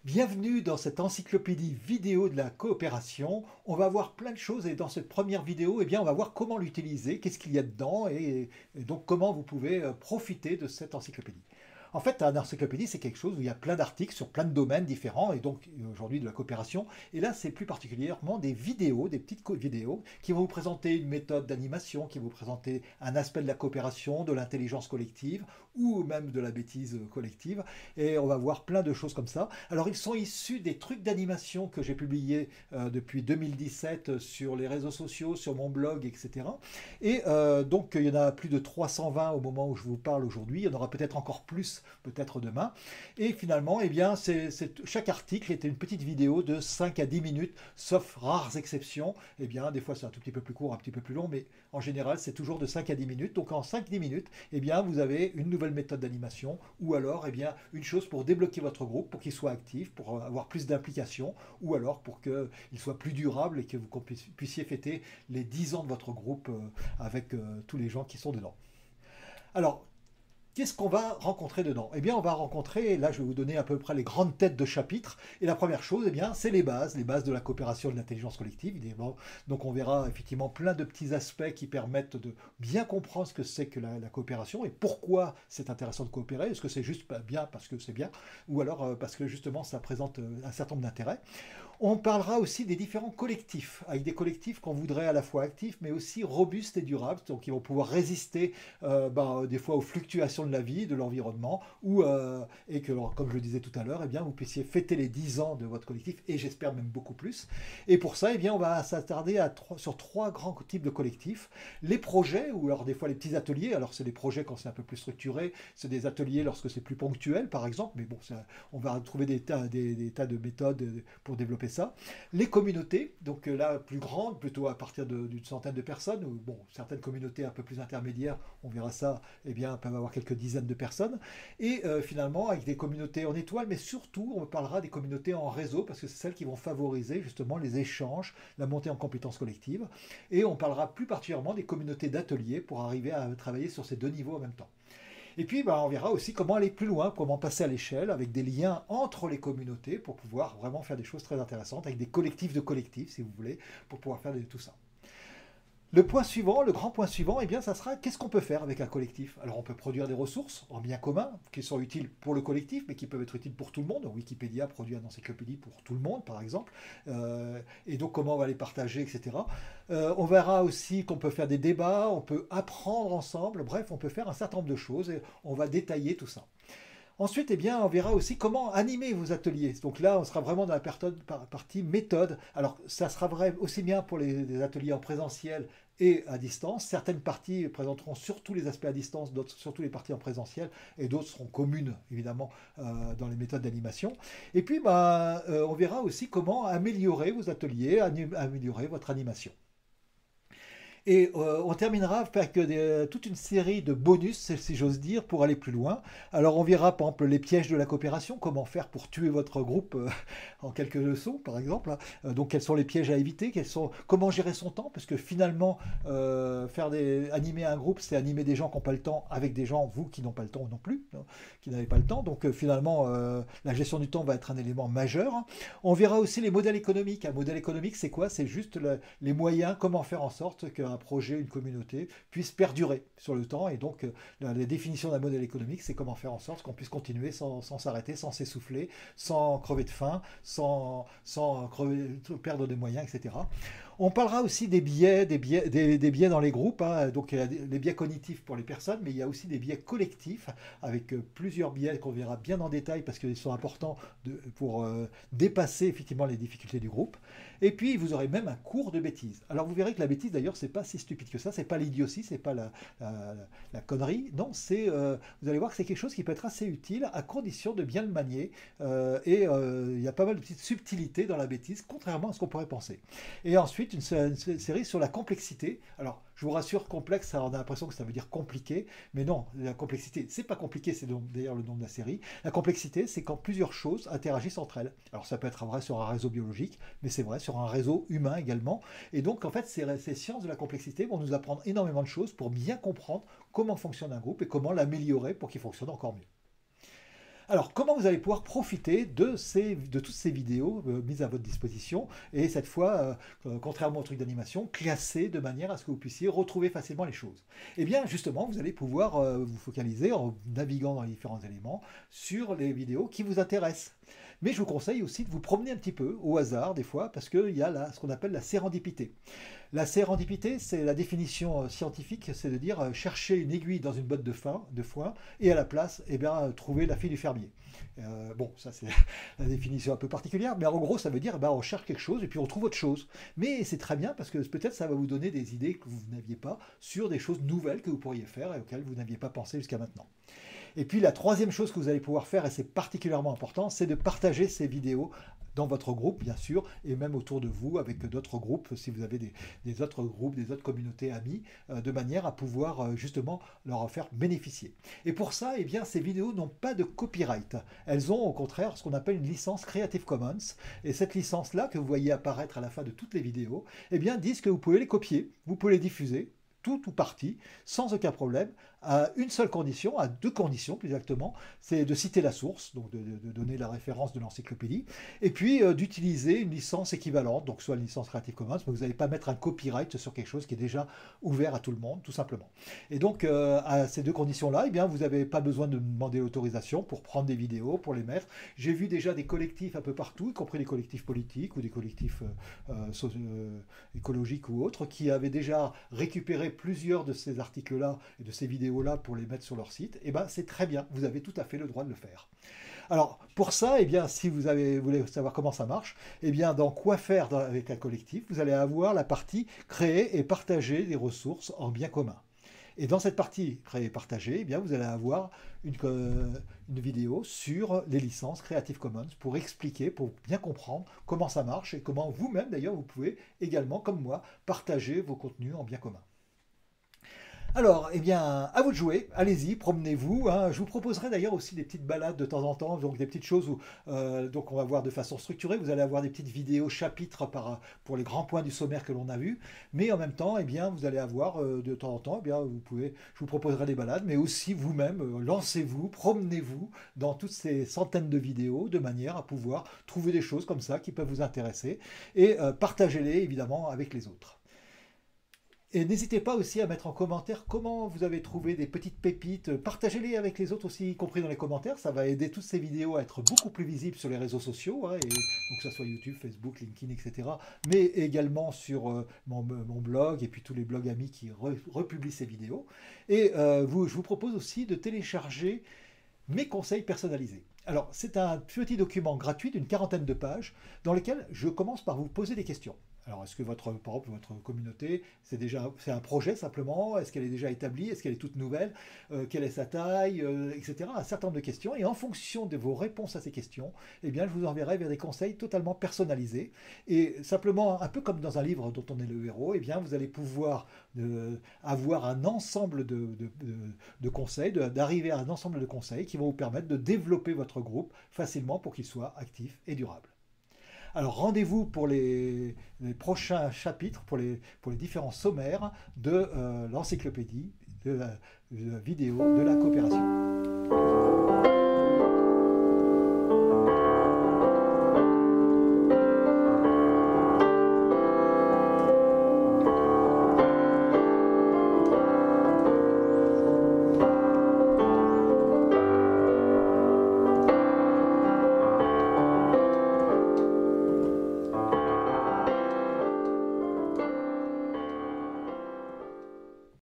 Bienvenue dans cette encyclopédie vidéo de la coopération. On va voir plein de choses et dans cette première vidéo, on va voir comment l'utiliser, qu'est-ce qu'il y a dedans et donc comment vous pouvez profiter de cette encyclopédie. En fait, une encyclopédie, c'est quelque chose où il y a plein d'articles sur plein de domaines différents et donc aujourd'hui de la coopération. Et là, c'est plus particulièrement des vidéos, des petites vidéos qui vont vous présenter une méthode d'animation, qui vont vous présenter un aspect de la coopération, de l'intelligence collective ou même de la bêtise collective. Et on va voir plein de choses comme ça. Alors, ils sont issus des trucs d'animation que j'ai publiés depuis 2017 sur les réseaux sociaux, sur mon blog, etc. Et donc, il y en a plus de 320 au moment où je vous parle aujourd'hui. Il y en aura peut-être encore plus, peut-être demain. Et finalement, chaque article était une petite vidéo de 5 à 10 minutes, sauf rares exceptions. Des fois, c'est un tout petit peu plus court, un petit peu plus long, mais en général, c'est toujours de 5 à 10 minutes. Donc, en 5-10 minutes, vous avez une nouvelle méthode d'animation ou alors, une chose pour débloquer votre groupe, pour qu'il soit actif, pour avoir plus d'implication ou alors pour qu'il soit plus durable et que vous puissiez fêter les 10 ans de votre groupe avec tous les gens qui sont dedans. Alors, qu'est-ce qu'on va rencontrer dedans? On va rencontrer, là je vais vous donner à peu près les grandes têtes de chapitres. Et la première chose, c'est les bases de la coopération et de l'intelligence collective, évidemment. Donc on verra effectivement plein de petits aspects qui permettent de bien comprendre ce que c'est que la coopération et pourquoi c'est intéressant de coopérer. Est-ce que c'est juste bien parce que c'est bien, ou alors parce que justement ça présente un certain nombre d'intérêts. On parlera aussi des différents collectifs, avec des collectifs qu'on voudrait à la fois actifs, mais aussi robustes et durables, donc ils vont pouvoir résister des fois aux fluctuations de la vie, de l'environnement, et que, comme je le disais tout à l'heure, vous puissiez fêter les 10 ans de votre collectif, et j'espère même beaucoup plus. Et pour ça, on va s'attarder sur trois grands types de collectifs. Les projets, ou alors des fois les petits ateliers, alors c'est des projets quand c'est un peu plus structuré, c'est des ateliers lorsque c'est plus ponctuel, par exemple, mais bon, on va trouver des tas de méthodes pour développer ça. Les communautés, donc là plus grandes, plutôt à partir d'une centaine de personnes, ou bon, certaines communautés un peu plus intermédiaires, on verra ça, peuvent avoir quelques dizaines de personnes, et finalement avec des communautés en étoile, mais surtout on parlera des communautés en réseau, parce que c'est celles qui vont favoriser justement les échanges, la montée en compétences collectives, et on parlera plus particulièrement des communautés d'ateliers pour arriver à travailler sur ces deux niveaux en même temps. Et puis, on verra aussi comment aller plus loin, comment passer à l'échelle avec des liens entre les communautés pour pouvoir vraiment faire des choses très intéressantes, avec des collectifs de collectifs, si vous voulez, pour pouvoir faire tout ça. Le point suivant, le grand point suivant, ça sera qu'est-ce qu'on peut faire avec un collectif. Alors on peut produire des ressources en bien commun qui sont utiles pour le collectif, mais qui peuvent être utiles pour tout le monde. Wikipédia produit une encyclopédie pour tout le monde, par exemple. Et donc comment on va les partager, etc. On verra aussi qu'on peut faire des débats, on peut apprendre ensemble. Bref, on peut faire un certain nombre de choses et on va détailler tout ça. Ensuite, on verra aussi comment animer vos ateliers. Donc là, on sera vraiment dans la partie méthode. Alors, ça sera vrai aussi bien pour les ateliers en présentiel et à distance. Certaines parties présenteront surtout les aspects à distance, d'autres surtout les parties en présentiel, et d'autres seront communes, évidemment, dans les méthodes d'animation. Et puis, on verra aussi comment améliorer vos ateliers, améliorer votre animation. Et on terminera avec toute une série de bonus, si j'ose dire, pour aller plus loin. Alors on verra par exemple les pièges de la coopération, comment faire pour tuer votre groupe en quelques leçons par exemple. Donc quels sont les pièges à éviter, comment gérer son temps, parce que finalement animer un groupe, c'est animer des gens qui n'ont pas le temps avec des gens, vous qui n'ont pas le temps non plus, qui n'avez pas le temps. Donc finalement la gestion du temps va être un élément majeur. On verra aussi les modèles économiques. Un modèle économique c'est quoi? C'est juste les moyens, comment faire en sorte qu'un projet, une communauté puisse perdurer sur le temps. Et donc, la définition d'un modèle économique, c'est comment faire en sorte qu'on puisse continuer sans s'arrêter, sans s'essouffler, sans crever de faim, sans perdre des moyens, etc. On parlera aussi des biais dans les groupes, donc il y a les biais cognitifs pour les personnes, mais il y a aussi des biais collectifs, avec plusieurs biais qu'on verra bien en détail parce qu'ils sont importants pour dépasser effectivement les difficultés du groupe. Et puis vous aurez même un cours de bêtises. Alors vous verrez que la bêtise d'ailleurs c'est pas si stupide que ça, c'est pas l'idiotie, c'est pas la connerie, non, vous allez voir que c'est quelque chose qui peut être assez utile à condition de bien le manier, il y a pas mal de petites subtilités dans la bêtise, contrairement à ce qu'on pourrait penser. Et ensuite une série sur la complexité. Alors je vous rassure, complexe, on a l'impression que ça veut dire compliqué, mais non, la complexité, c'est pas compliqué, c'est d'ailleurs le nom de la série. La complexité, c'est quand plusieurs choses interagissent entre elles. Alors ça peut être vrai sur un réseau biologique, mais c'est vrai sur un réseau humain également. Et donc en fait, ces sciences de la complexité vont nous apprendre énormément de choses pour bien comprendre comment fonctionne un groupe et comment l'améliorer pour qu'il fonctionne encore mieux. Alors, comment vous allez pouvoir profiter de toutes ces vidéos mises à votre disposition et cette fois, contrairement au truc d'animation, classées de manière à ce que vous puissiez retrouver facilement les choses. Eh bien, justement, vous allez pouvoir vous focaliser en naviguant dans les différents éléments sur les vidéos qui vous intéressent. Mais je vous conseille aussi de vous promener un petit peu au hasard des fois parce qu'il y a ce qu'on appelle la sérendipité. La sérendipité, c'est la définition scientifique, c'est de dire chercher une aiguille dans une botte de foin et à la place, eh bien, trouver la fille du fermier. Bon, ça c'est la définition un peu particulière, mais en gros ça veut dire eh ben, on cherche quelque chose et puis on trouve autre chose. Mais c'est très bien parce que peut-être ça va vous donner des idées que vous n'aviez pas sur des choses nouvelles que vous pourriez faire et auxquelles vous n'aviez pas pensé jusqu'à maintenant. Et puis la troisième chose que vous allez pouvoir faire, et c'est particulièrement important, c'est de partager ces vidéos dans votre groupe, bien sûr, et même autour de vous, avec d'autres groupes, si vous avez des autres groupes, des autres communautés amies, de manière à pouvoir justement leur en faire bénéficier. Et pour ça, eh bien, ces vidéos n'ont pas de copyright. Elles ont au contraire ce qu'on appelle une licence Creative Commons. Et cette licence-là, que vous voyez apparaître à la fin de toutes les vidéos, eh bien, disent que vous pouvez les copier, vous pouvez les diffuser, tout ou partie, sans aucun problème, à une seule condition, à deux conditions plus exactement, c'est de citer la source, donc de donner la référence de l'encyclopédie, et puis d'utiliser une licence équivalente, donc soit une licence Creative Commons, mais vous n'allez pas mettre un copyright sur quelque chose qui est déjà ouvert à tout le monde, tout simplement. Et donc à ces deux conditions-là, eh bien, vous n'avez pas besoin de demander l'autorisation pour prendre des vidéos, pour les mettre. J'ai vu déjà des collectifs un peu partout, y compris des collectifs politiques ou des collectifs écologiques ou autres, qui avaient déjà récupéré plusieurs de ces articles-là et de ces vidéos-là pour les mettre sur leur site, et ben c'est très bien, vous avez tout à fait le droit de le faire. Alors pour ça, eh bien, si vous voulez savoir comment ça marche, eh bien, dans Quoi faire avec un collectif, vous allez avoir la partie créer et partager des ressources en bien commun. Et dans cette partie créer et partager, eh bien, vous allez avoir une vidéo sur les licences Creative Commons pour expliquer, pour bien comprendre comment ça marche et comment vous-même d'ailleurs vous pouvez également, comme moi, partager vos contenus en bien commun. Alors, eh bien, à vous de jouer, allez-y, promenez-vous, hein. Je vous proposerai d'ailleurs aussi des petites balades de temps en temps, donc des petites choses où donc on va voir de façon structurée, vous allez avoir des petites vidéos chapitres pour les grands points du sommaire que l'on a vus, mais en même temps, eh bien, vous allez avoir de temps en temps, eh bien, je vous proposerai des balades, mais aussi vous-même, lancez-vous, promenez-vous dans toutes ces centaines de vidéos, de manière à pouvoir trouver des choses comme ça qui peuvent vous intéresser, et partagez-les évidemment avec les autres. Et n'hésitez pas aussi à mettre en commentaire comment vous avez trouvé des petites pépites. Partagez-les avec les autres aussi, y compris dans les commentaires. Ça va aider toutes ces vidéos à être beaucoup plus visibles sur les réseaux sociaux, hein, donc que ce soit YouTube, Facebook, LinkedIn, etc. Mais également sur mon blog et puis tous les blogs amis qui republient ces vidéos. Et je vous propose aussi de télécharger mes conseils personnalisés. Alors, c'est un petit document gratuit d'une quarantaine de pages dans lequel je commence par vous poser des questions. Alors, est-ce que par exemple, votre communauté, c'est un projet simplement? Est-ce qu'elle est déjà établie? Est-ce qu'elle est toute nouvelle? Quelle est sa taille? Etc. Un certain nombre de questions. Et en fonction de vos réponses à ces questions, eh bien, je vous enverrai vers des conseils totalement personnalisés. Et simplement, un peu comme dans un livre dont on est le héros, eh bien, vous allez pouvoir avoir un ensemble de conseils, d'arriver à un ensemble de conseils qui vont vous permettre de développer votre groupe facilement pour qu'il soit actif et durable. Alors rendez-vous pour les prochains chapitres, pour les différents sommaires de l'encyclopédie, de la vidéo de la coopération.